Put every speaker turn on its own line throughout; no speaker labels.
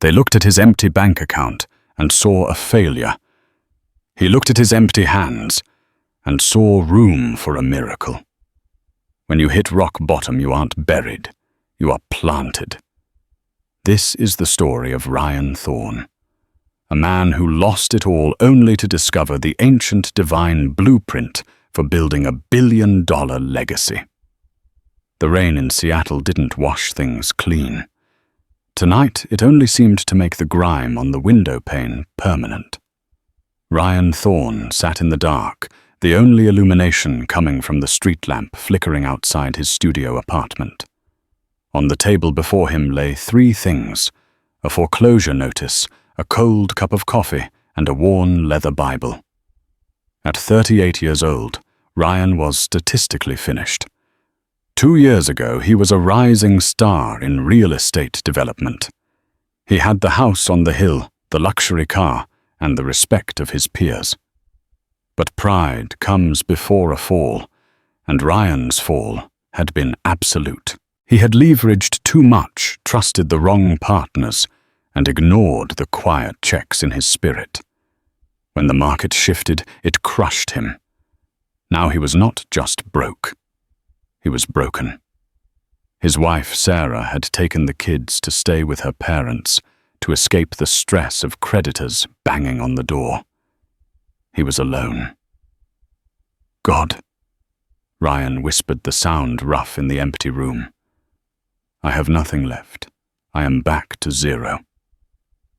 They looked at his empty bank account and saw a failure. He looked at his empty hands and saw room for a miracle. When you hit rock bottom, you aren't buried, you are planted. This is the story of Ryan Thorne, a man who lost it all only to discover the ancient divine blueprint for building a billion-dollar legacy. The rain in Seattle didn't wash things clean. Tonight, it only seemed to make the grime on the window pane permanent. Ryan Thorne sat in the dark, the only illumination coming from the street lamp flickering outside his studio apartment. On the table before him lay 3 things: a foreclosure notice, a cold cup of coffee, and a worn leather Bible. At 38 years old, Ryan was statistically finished. 2 years ago, he was a rising star in real estate development. He had the house on the hill, the luxury car, and the respect of his peers. But pride comes before a fall, and Ryan's fall had been absolute. He had leveraged too much, trusted the wrong partners, and ignored the quiet checks in his spirit. When the market shifted, it crushed him. Now he was not just broke. He was broken. His wife, Sarah, had taken the kids to stay with her parents to escape the stress of creditors banging on the door. He was alone. "God," Ryan whispered, the sound rough in the empty room. "I have nothing left. I am back to 0.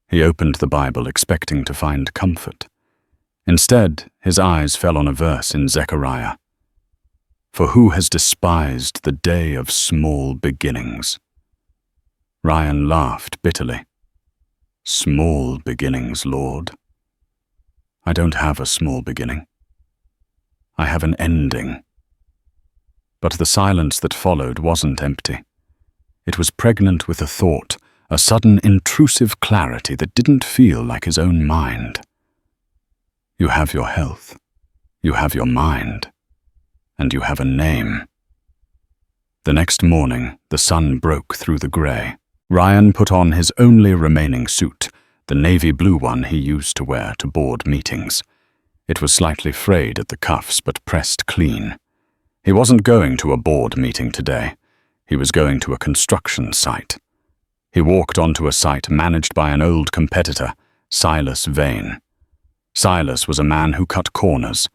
He opened the Bible expecting to find comfort. Instead, his eyes fell on a verse in Zechariah. "For who has despised the day of small beginnings?" Ryan laughed bitterly. "Small beginnings, Lord. I don't have a small beginning. I have an ending." But the silence that followed wasn't empty. It was pregnant with a thought, a sudden intrusive clarity that didn't feel like his own mind. You have your health, you have your mind, and you have a name. The next morning, the sun broke through the grey. Ryan put on his only remaining suit, the navy blue one he used to wear to board meetings. It was slightly frayed at the cuffs, but pressed clean. He wasn't going to a board meeting today. He was going to a construction site. He walked onto a site managed by an old competitor, Silas Vane. Silas was a man who cut corners,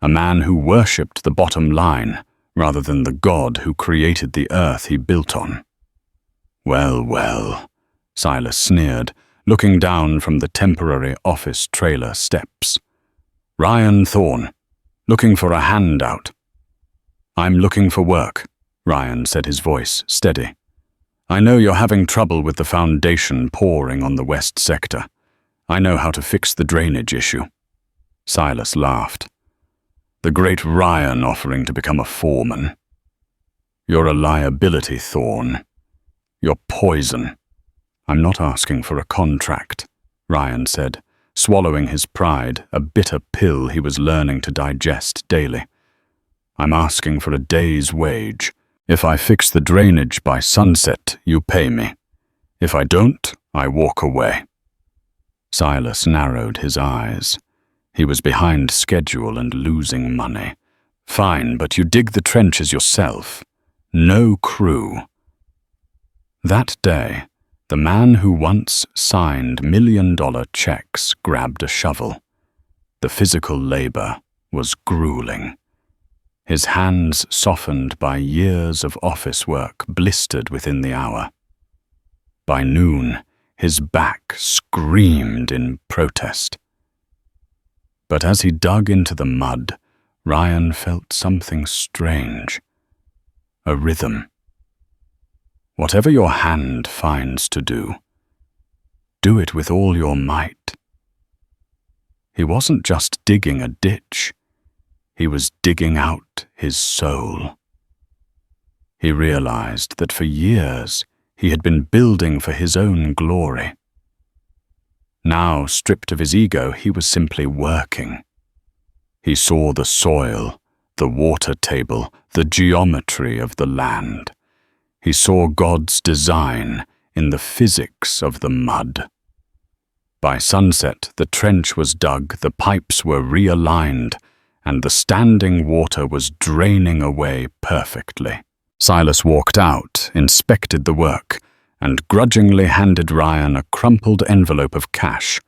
a man who worshipped the bottom line rather than the God who created the earth he built on. "Well, well," Silas sneered, looking down from the temporary office trailer steps. "Ryan Thorne, looking for a handout." "I'm looking for work," Ryan said, his voice steady. "I know you're having trouble with the foundation pouring on the west sector. I know how to fix the drainage issue." Silas laughed. "The great Ryan offering to become a foreman. You're a liability, Thorne. You're poison." "I'm not asking for a contract," Ryan said, swallowing his pride, a bitter pill he was learning to digest daily. "I'm asking for a day's wage. If I fix the drainage by sunset, you pay me. If I don't, I walk away." Silas narrowed his eyes. He was behind schedule and losing money. "Fine, but you dig the trenches yourself. No crew." That day, the man who once signed million-dollar checks grabbed a shovel. The physical labor was grueling. His hands, softened by years of office work, blistered within the hour. By noon, his back screamed in protest. But as he dug into the mud, Ryan felt something strange. A rhythm. Whatever your hand finds to do it with all your might. He wasn't just digging a ditch. He was digging out his soul. He realized that for years he had been building for his own glory. Now, stripped of his ego, he was simply working. He saw the soil, the water table, the geometry of the land. He saw God's design in the physics of the mud. By sunset, the trench was dug, the pipes were realigned, and the standing water was draining away perfectly. Silas walked out, inspected the work, and grudgingly handed Ryan a crumpled envelope of cash.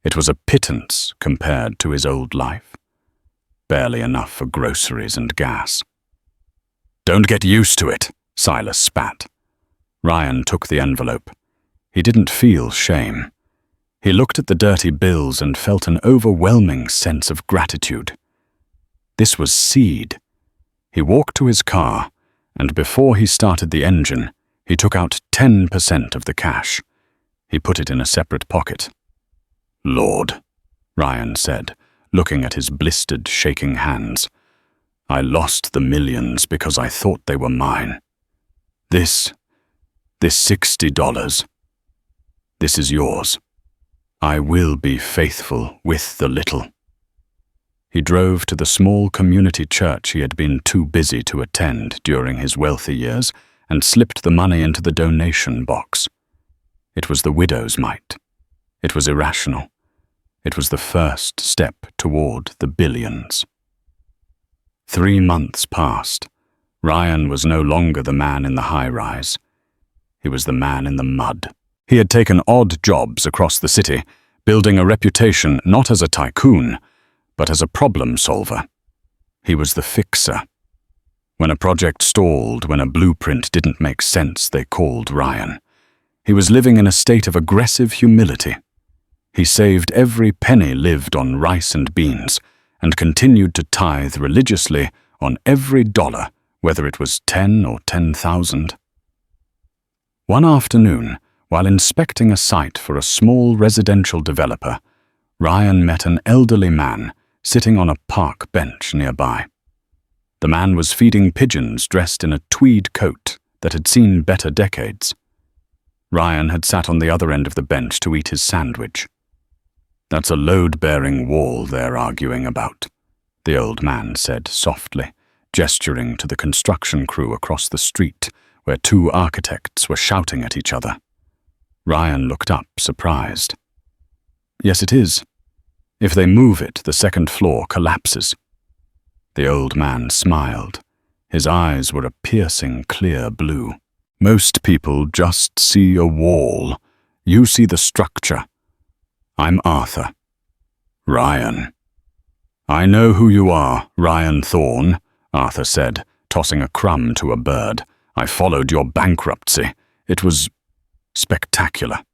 It was a pittance compared to his old life. Barely enough for groceries and gas. "Don't get used to it," Silas spat. Ryan took the envelope. He didn't feel shame. He looked at the dirty bills and felt an overwhelming sense of gratitude. This was seed. He walked to his car, and before he started the engine, he took out 10% of the cash. He put it in a separate pocket. "Lord," Ryan said, looking at his blistered, shaking hands. "I lost the millions because I thought they were mine. This $60, this is yours. I will be faithful with the little." He drove to the small community church he had been too busy to attend during his wealthy years and slipped the money into the donation box. It was the widow's mite. It was irrational. It was the first step toward the billions. 3 months passed. Ryan was no longer the man in the high-rise. He was the man in the mud. He had taken odd jobs across the city, building a reputation not as a tycoon, but as a problem solver. He was the fixer. When a project stalled, when a blueprint didn't make sense, they called Ryan. He was living in a state of aggressive humility. He saved every penny lived on rice and beans, and continued to tithe religiously on every dollar, whether it was 10 or 10,000. One afternoon, while inspecting a site for a small residential developer, Ryan met an elderly man sitting on a park bench nearby. The man was feeding pigeons dressed in a tweed coat that had seen better decades. Ryan had sat on the other end of the bench to eat his sandwich. "That's a load-bearing wall they're arguing about," the old man said softly, gesturing to the construction crew across the street where 2 architects were shouting at each other. Ryan looked up, surprised. "Yes, it is. If they move it, the second floor collapses." The old man smiled. His eyes were a piercing, clear blue. "Most people just see a wall. You see the structure. I'm Arthur." "Ryan." "I know who you are, Ryan Thorne," Arthur said, tossing a crumb to a bird. "I followed your bankruptcy. It was spectacular."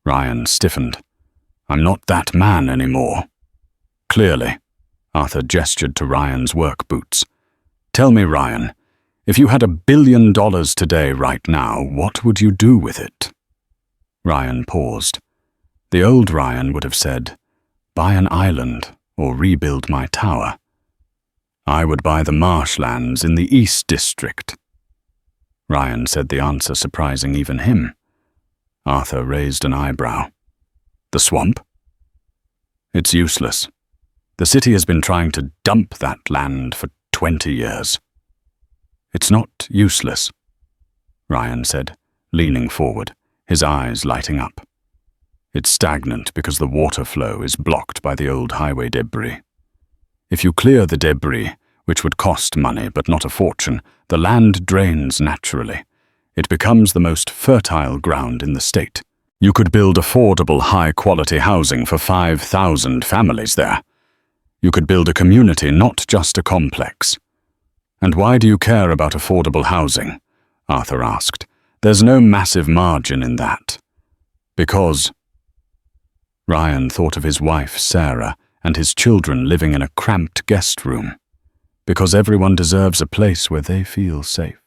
Ryan stiffened. "I'm not that man anymore." "Clearly." Arthur gestured to Ryan's work boots. "Tell me, Ryan, if you had $1 billion today right now, what would you do with it?" Ryan paused. The old Ryan would have said, "Buy an island or rebuild my tower." "I would buy the marshlands in the East District." Ryan said the answer surprising even him. Arthur raised an eyebrow. "The swamp?" "It's useless. The city has been trying to dump that land for 20 years. "It's not useless," Ryan said, leaning forward, his eyes lighting up. "It's stagnant because the water flow is blocked by the old highway debris. If you clear the debris, which would cost money but not a fortune, the land drains naturally. It becomes the most fertile ground in the state. You could build affordable, high-quality housing for 5,000 families there. You could build a community, not just a complex." "And why do you care about affordable housing?" Arthur asked. "There's no massive margin in that." "Because..." Ryan thought of his wife, Sarah, and his children living in a cramped guest room. "Because everyone deserves a place where they feel safe.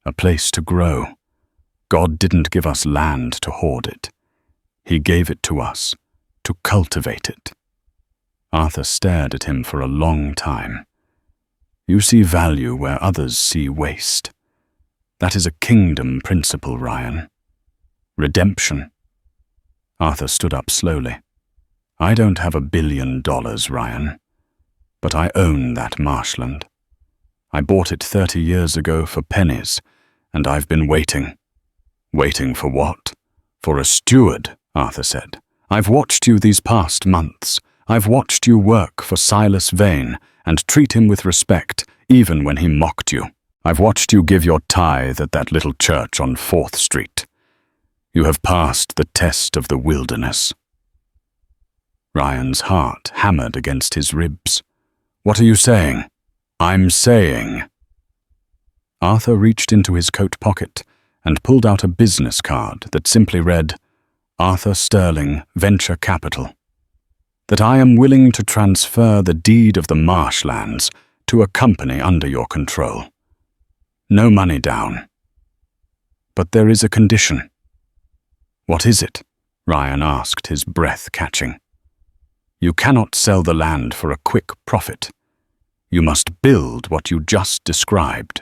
A place to grow. God didn't give us land to hoard it. He gave it to us to cultivate it." Arthur stared at him for a long time. "You see value where others see waste. That is a kingdom principle, Ryan. Redemption." Arthur stood up slowly. "I don't have $1 billion, Ryan, but I own that marshland. I bought it 30 years ago for pennies, and I've been waiting. Waiting for what? For a steward, Arthur said. I've watched you these past months. I've watched you work for Silas Vane and treat him with respect, even when he mocked you. I've watched you give your tithe at that little church on 4th Street. You have passed the test of the wilderness. Ryan's heart hammered against his ribs. What are you saying? I'm saying. Arthur reached into his coat pocket and pulled out a business card that simply read, Arthur Sterling, Venture Capital. That I am willing to transfer the deed of the marshlands to a company under your control. No money down. But there is a condition. What is it? Ryan asked, his breath catching. You cannot sell the land for a quick profit. You must build what you just described.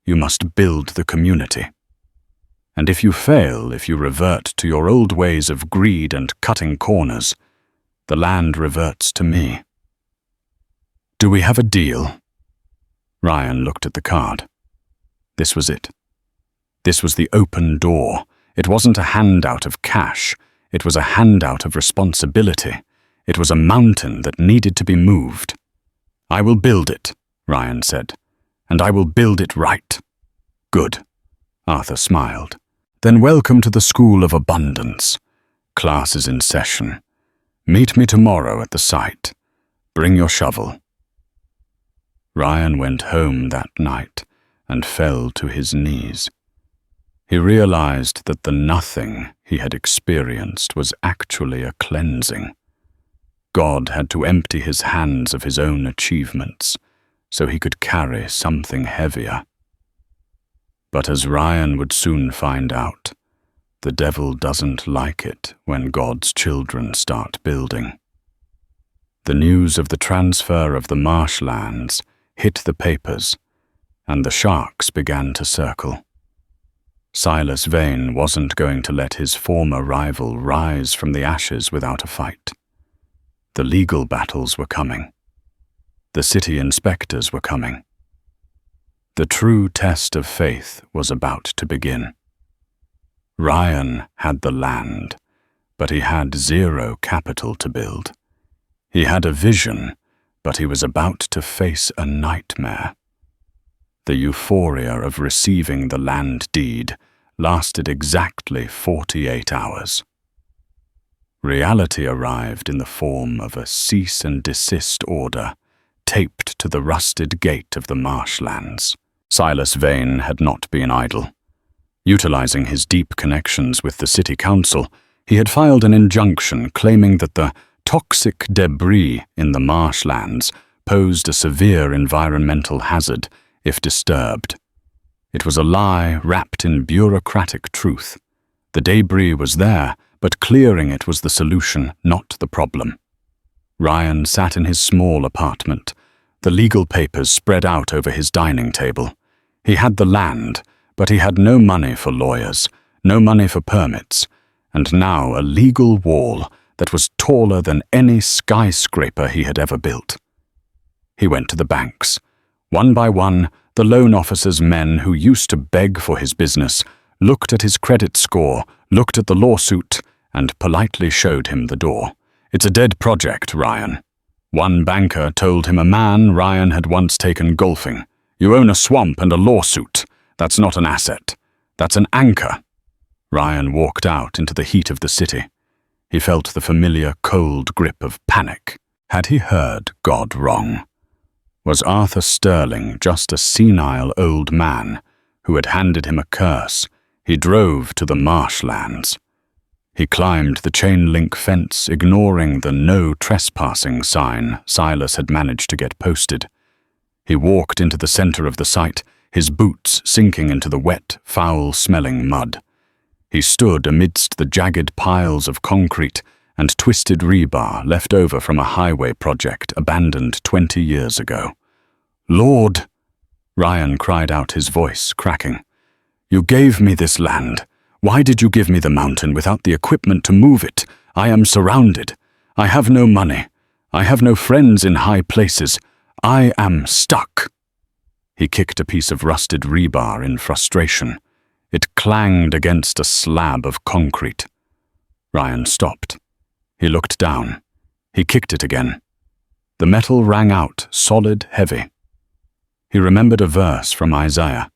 You must build the community. And if you fail, if you revert to your old ways of greed and cutting corners, the land reverts to me. Do we have a deal? Ryan looked at the card. This was it. This was the open door. It wasn't a handout of cash. It was a handout of responsibility. It was a mountain that needed to be moved. I will build it, Ryan said, and I will build it right. Good, Arthur smiled. Then welcome to the School of Abundance. Class is in session. Meet me tomorrow at the site. Bring your shovel. Ryan went home that night and fell to his knees. He realized that the nothing he had experienced was actually a cleansing. God had to empty his hands of his own achievements so he could carry something heavier. But as Ryan would soon find out, the devil doesn't like it when God's children start building. The news of the transfer of the marshlands hit the papers, and the sharks began to circle. Silas Vane wasn't going to let his former rival rise from the ashes without a fight. The legal battles were coming. The city inspectors were coming. The true test of faith was about to begin. Ryan had the land, but he had zero capital to build. He had a vision, but he was about to face a nightmare. The euphoria of receiving the land deed lasted exactly 48 hours. Reality arrived in the form of a cease and desist order taped to the rusted gate of the marshlands. Silas Vane had not been idle. Utilizing his deep connections with the city council, he had filed an injunction claiming that the toxic debris in the marshlands posed a severe environmental hazard if disturbed. It was a lie wrapped in bureaucratic truth. The debris was there, but clearing it was the solution, not the problem. Ryan sat in his small apartment, the legal papers spread out over his dining table. He had the land, but he had no money for lawyers, no money for permits, and now a legal wall that was taller than any skyscraper he had ever built. He went to the banks. One by one, the loan officer's men who used to beg for his business looked at his credit score, looked at the lawsuit, and politely showed him the door. It's a dead project, Ryan. One banker told him a man Ryan had once taken golfing. You own a swamp and a lawsuit. That's not an asset. That's an anchor. Ryan walked out into the heat of the city. He felt the familiar cold grip of panic. Had he heard God wrong? Was Arthur Sterling just a senile old man who had handed him a curse? He drove to the marshlands. He climbed the chain-link fence, ignoring the no trespassing sign Silas had managed to get posted. He walked into the center of the site, his boots sinking into the wet, foul-smelling mud. He stood amidst the jagged piles of concrete and twisted rebar left over from a highway project abandoned 20 years ago. Lord, Ryan cried out, his voice cracking. You gave me this land. Why did you give me the mountain without the equipment to move it? I am surrounded. I have no money. I have no friends in high places. I am stuck. He kicked a piece of rusted rebar in frustration. It clanged against a slab of concrete. Ryan stopped. He looked down. He kicked it again. The metal rang out, solid, heavy. He remembered a verse from Isaiah.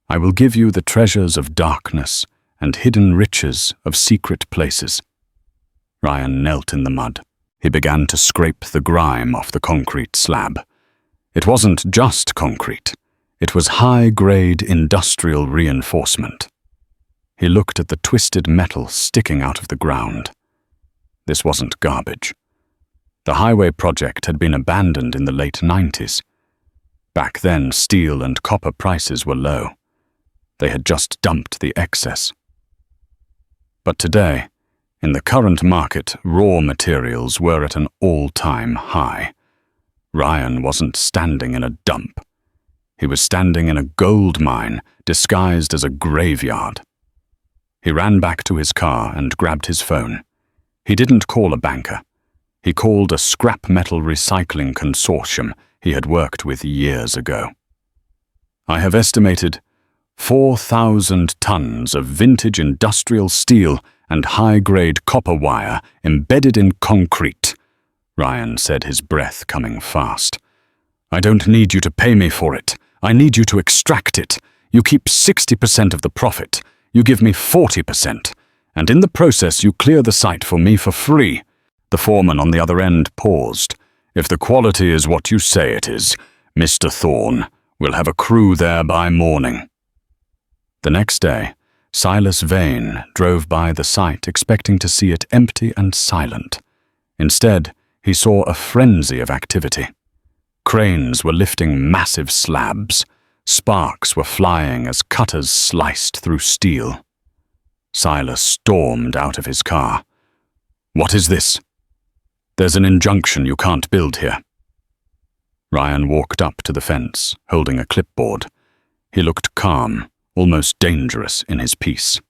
"I will give you the treasures of darkness and hidden riches of secret places." Ryan knelt in the mud. He began to scrape the grime off the concrete slab. It wasn't just concrete. It was high-grade industrial reinforcement. He looked at the twisted metal sticking out of the ground. This wasn't garbage. The highway project had been abandoned in the late 90s. Back then, steel and copper prices were low. They had just dumped the excess. But today, in the current market, raw materials were at an all-time high. Ryan wasn't standing in a dump. He was standing in a gold mine disguised as a graveyard. He ran back to his car and grabbed his phone. He didn't call a banker. He called a scrap metal recycling consortium he had worked with years ago. "I have estimated 4,000 tons of vintage industrial steel and high-grade copper wire embedded in concrete," Ryan said, his breath coming fast. "I don't need you to pay me for it. I need you to extract it. You keep 60% of the profit. You give me 40%. And in the process you clear the site for me for free." The foreman on the other end paused. "If the quality is what you say it is, Mr. Thorne, we'll have a crew there by morning." The next day, Silas Vane drove by the site expecting to see it empty and silent. Instead, he saw a frenzy of activity. Cranes were lifting massive slabs. Sparks were flying as cutters sliced through steel. Silas stormed out of his car. "What is this?" "There's an injunction you can't build here." Ryan walked up to the fence, holding a clipboard. He looked calm, almost dangerous in his peace.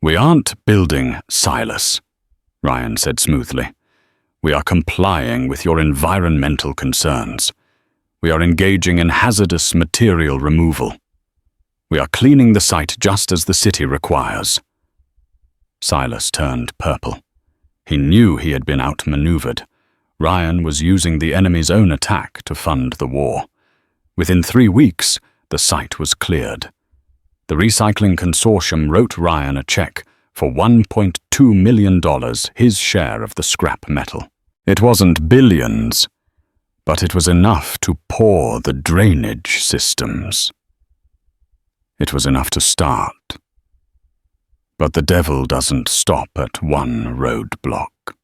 "We aren't building, Silas," Ryan said smoothly. "We are complying with your environmental concerns. We are engaging in hazardous material removal. We are cleaning the site just as the city requires." Silas turned purple. He knew he had been outmaneuvered. Ryan was using the enemy's own attack to fund the war. Within 3 weeks, the site was cleared. The recycling consortium wrote Ryan a check for $1.2 million, his share of the scrap metal. It wasn't billions, but it was enough to pour the drainage systems. It was enough to start. But the devil doesn't stop at one roadblock.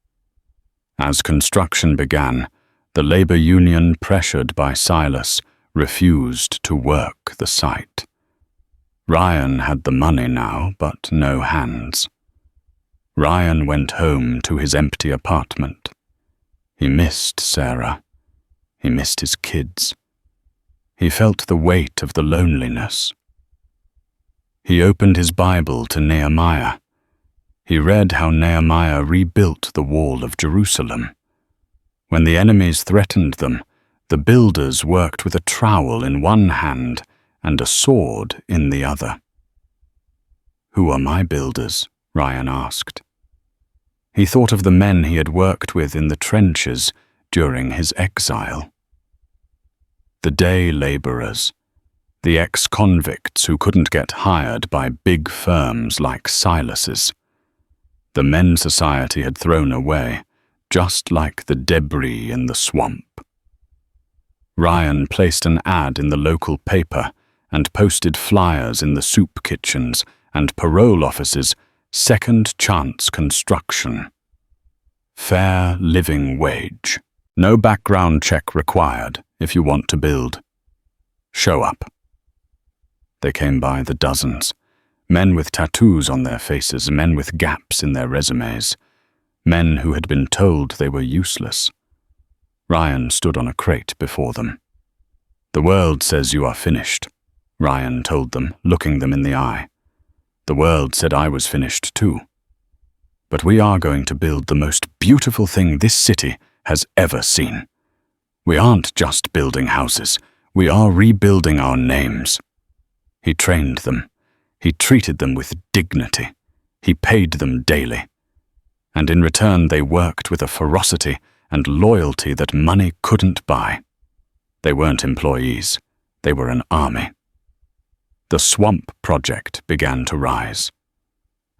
As construction began, the labor union, pressured by Silas, refused to work the site. Ryan had the money now, but no hands. Ryan went home to his empty apartment. He missed Sarah. He missed his kids. He felt the weight of the loneliness. He opened his Bible to Nehemiah. He read how Nehemiah rebuilt the wall of Jerusalem. When the enemies threatened them, the builders worked with a trowel in one hand and a sword in the other. "Who are my builders?" Ryan asked. He thought of the men he had worked with in the trenches during his exile. The day laborers, the ex-convicts who couldn't get hired by big firms like Silas's. The men society had thrown away, just like the debris in the swamp. Ryan placed an ad in the local paper and posted flyers in the soup kitchens and parole offices, second chance construction. Fair living wage. No background check required if you want to build. Show up. They came by the dozens. Men with tattoos on their faces, men with gaps in their resumes. Men who had been told they were useless. Ryan stood on a crate before them. "The world says you are finished," Ryan told them, looking them in the eye. "The world said I was finished too. But we are going to build the most beautiful thing this city has ever seen. We aren't just building houses, we are rebuilding our names." He trained them. He treated them with dignity. He paid them daily. And in return they worked with a ferocity and loyalty that money couldn't buy. They weren't employees. They were an army. The Swamp Project began to rise.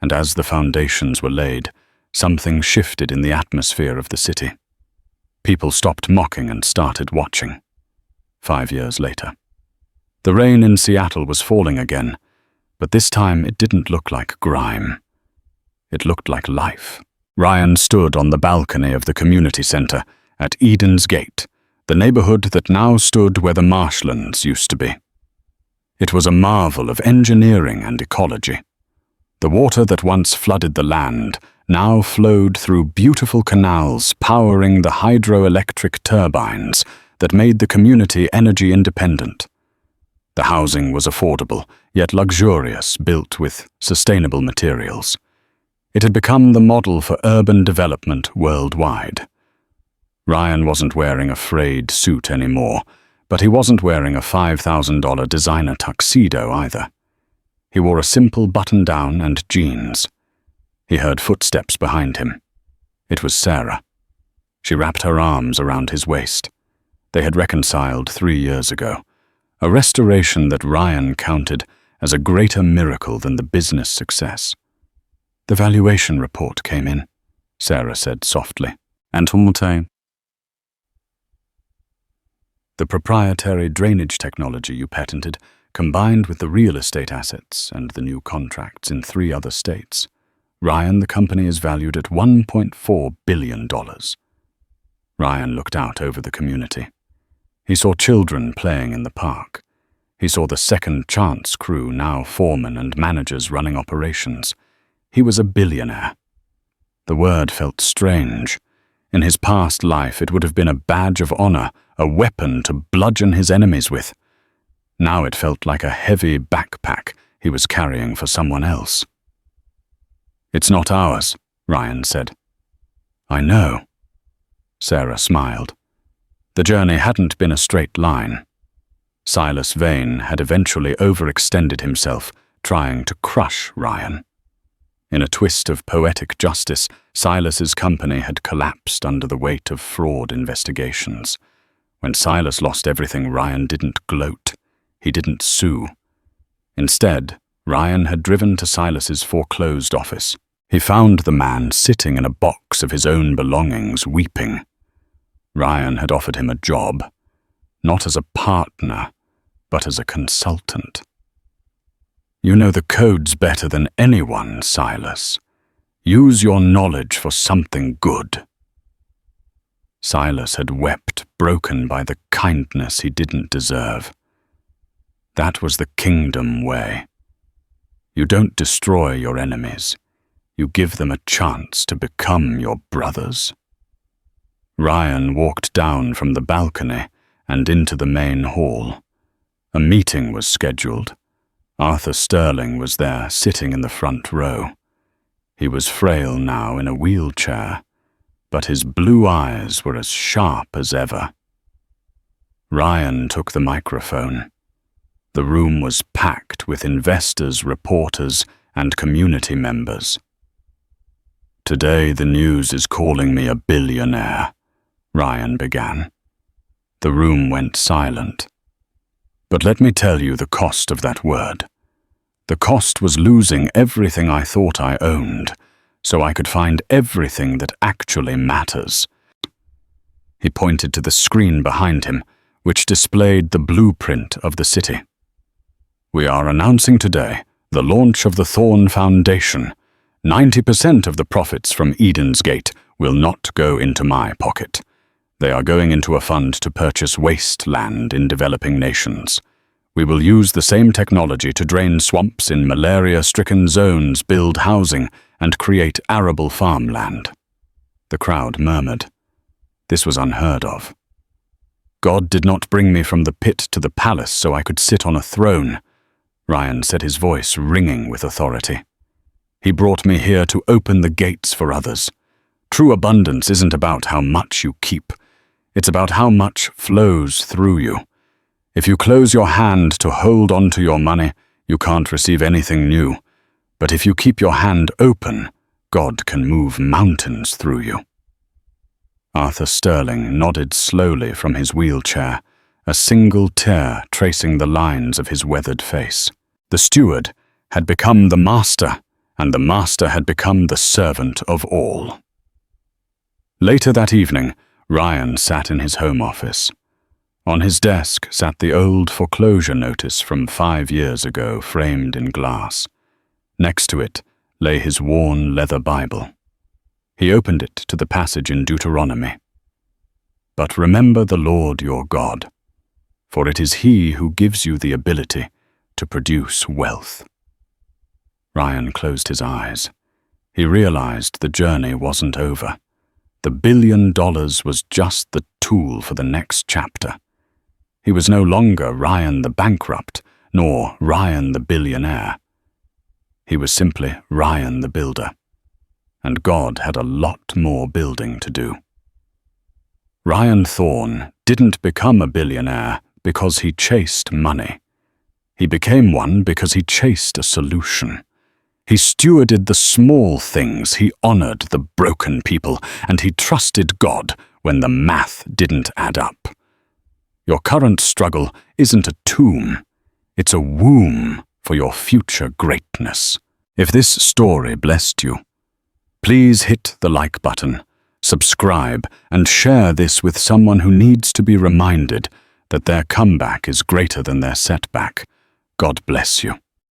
And as the foundations were laid, something shifted in the atmosphere of the city. People stopped mocking and started watching. 5 years later. The rain in Seattle was falling again, but this time it didn't look like grime. It looked like life. Ryan stood on the balcony of the community center at Eden's Gate, the neighborhood that now stood where the marshlands used to be. It was a marvel of engineering and ecology. The water that once flooded the land now flowed through beautiful canals powering the hydroelectric turbines that made the community energy independent. The housing was affordable, yet luxurious, built with sustainable materials. It had become the model for urban development worldwide. Ryan wasn't wearing a frayed suit anymore, but he wasn't wearing a $5,000 designer tuxedo either. He wore a simple button-down and jeans. He heard footsteps behind him. It was Sarah. She wrapped her arms around his waist. They had reconciled 3 years ago, a restoration that Ryan counted as a greater miracle than the business success. The valuation report came in, Sarah said softly. The proprietary drainage technology you patented, combined with the real estate assets and the new contracts in 3 other states. Ryan, the company is valued at $1.4 billion. Ryan looked out over the community. He saw children playing in the park. He saw the Second Chance crew, now foremen and managers running operations. He was a billionaire. The word felt strange. In his past life, it would have been a badge of honor, a weapon to bludgeon his enemies with. Now it felt like a heavy backpack he was carrying for someone else. "It's not ours," Ryan said. "I know." Sarah smiled. The journey hadn't been a straight line. Silas Vane had eventually overextended himself, trying to crush Ryan. In a twist of poetic justice, Silas's company had collapsed under the weight of fraud investigations. When Silas lost everything, Ryan didn't gloat. He didn't sue. Instead, Ryan had driven to Silas's foreclosed office. He found the man sitting in a box of his own belongings, weeping. Ryan had offered him a job, not as a partner, but as a consultant. "You know the codes better than anyone, Silas. Use your knowledge for something good." Silas had wept, broken by the kindness he didn't deserve. That was the kingdom way. You don't destroy your enemies. You give them a chance to become your brothers. Ryan walked down from the balcony and into the main hall. A meeting was scheduled. Arthur Sterling was there, sitting in the front row. He was frail now in a wheelchair, but his blue eyes were as sharp as ever. Ryan took the microphone. The room was packed with investors, reporters, and community members. "Today the news is calling me a billionaire," Ryan began. The room went silent. "But let me tell you the cost of that word. The cost was losing everything I thought I owned, so I could find everything that actually matters." He pointed to the screen behind him, which displayed the blueprint of the city. "We are announcing today the launch of the Thorn Foundation. 90% of the profits from Eden's Gate will not go into my pocket. They are going into a fund to purchase wasteland in developing nations. We will use the same technology to drain swamps in malaria-stricken zones, build housing, and create arable farmland." The crowd murmured. This was unheard of. "God did not bring me from the pit to the palace so I could sit on a throne," Ryan said, his voice ringing with authority. "He brought me here to open the gates for others. True abundance isn't about how much you keep. It's about how much flows through you. If you close your hand to hold on to your money, You can't receive anything new, but if you keep your hand open, God can move mountains through you. Arthur Sterling nodded slowly from his wheelchair, a single tear tracing the lines of his weathered face. The steward had become the master, and the master had become the servant of all. Later that evening, Ryan sat in his home office. On his desk sat the old foreclosure notice from 5 years ago, framed in glass. Next to it lay his worn leather Bible. He opened it to the passage in Deuteronomy. "But remember the Lord your God, for it is He who gives you the ability to produce wealth." Ryan closed his eyes. He realized the journey wasn't over. The $1 billion was just the tool for the next chapter. He was no longer Ryan the bankrupt, nor Ryan the billionaire. He was simply Ryan the builder, and God had a lot more building to do. Ryan Thorne didn't become a billionaire because he chased money. He became one because he chased a solution. He stewarded the small things, he honored the broken people, and he trusted God when the math didn't add up. Your current struggle isn't a tomb, it's a womb for your future greatness. If this story blessed you, please hit the like button, subscribe, and share this with someone who needs to be reminded that their comeback is greater than their setback. God bless you.